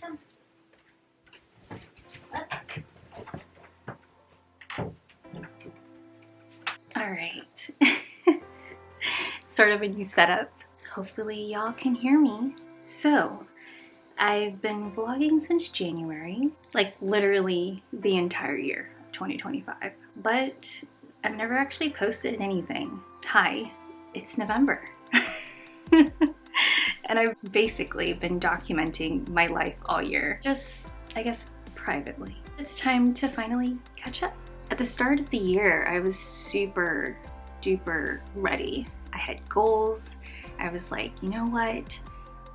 Come. All right. Sort of a new setup. Hopefully y'all can hear me. So, I've been vlogging since January, like literally the entire year of 2025, but I've never actually posted anything. Hi, it's November. And I've basically been documenting my life all year, just, I guess, privately. It's time to finally catch up. At the start of the year, I was super duper ready. I had goals. I was like, you know what?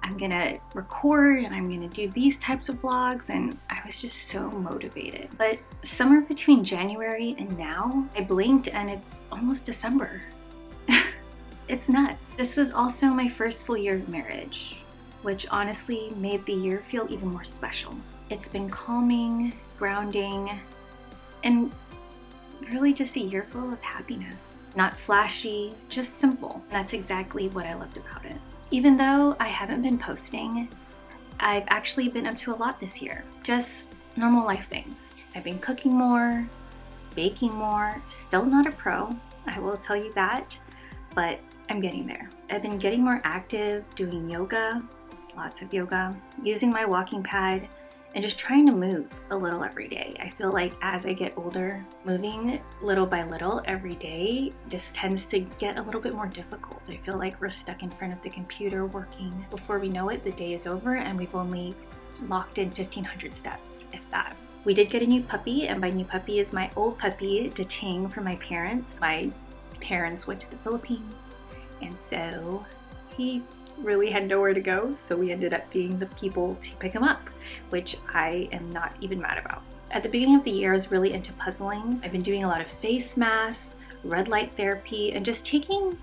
I'm gonna record and I'm gonna do these types of vlogs, and I was just so motivated. But somewhere between January and now, I blinked and it's almost December. It's nuts. This was also my first full year of marriage, which honestly made the year feel even more special. It's been calming, grounding, and really just a year full of happiness. Not flashy, just simple. And that's exactly what I loved about it. Even though I haven't been posting, I've actually been up to a lot this year. Just normal life things. I've been cooking more, baking more, still not a pro, I will tell you that, but I'm getting there. I've been getting more active, doing yoga, lots of yoga, using my walking pad, and just trying to move a little every day. I feel like as I get older, moving little by little every day just tends to get a little bit more difficult. I feel like we're stuck in front of the computer working. Before we know it, the day is over and we've only locked in 1,500 steps, if that. We did get a new puppy, and by new puppy is my old puppy, Dating, from my parents. My parents went to the Philippines, and so he really had nowhere to go, so we ended up being the people to pick him up, which I am not even mad about. At the beginning of the year, I was really into puzzling. I've been doing a lot of face masks, red light therapy, and just taking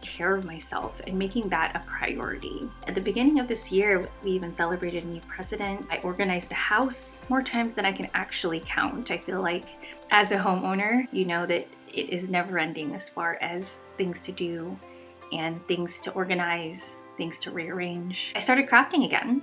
care of myself and making that a priority. At the beginning of this year, we even celebrated a new president. I organized the house more times than I can actually count. I feel like as a homeowner, you know that it is never ending as far as things to do and things to organize, things to rearrange. I started crafting again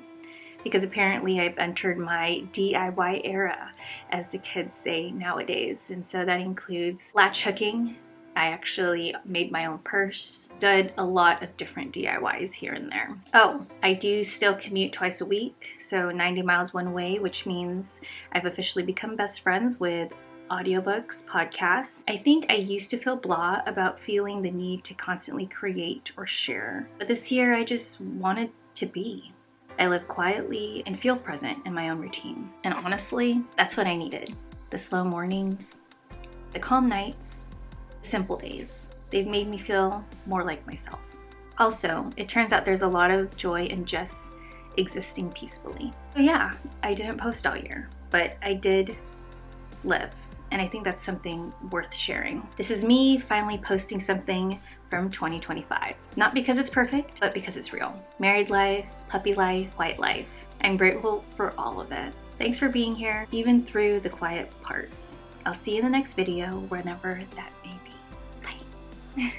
because apparently I've entered my DIY era, as the kids say nowadays. And so that includes latch hooking. I actually made my own purse, did a lot of different DIYs here and there. Oh, I do still commute twice a week, so 90 miles one way, which means I've officially become best friends with audiobooks, podcasts. I think I used to feel blah about feeling the need to constantly create or share, but this year I just wanted to be. I live quietly and feel present in my own routine. And honestly, that's what I needed. The slow mornings, the calm nights, the simple days. They've made me feel more like myself. Also, it turns out there's a lot of joy in just existing peacefully. So yeah, I didn't post all year, but I did live. And I think that's something worth sharing. This is me finally posting something from 2025. Not because it's perfect, but because it's real. Married life, puppy life, quiet life. I'm grateful for all of it. Thanks for being here, even through the quiet parts. I'll see you in the next video, whenever that may be. Bye.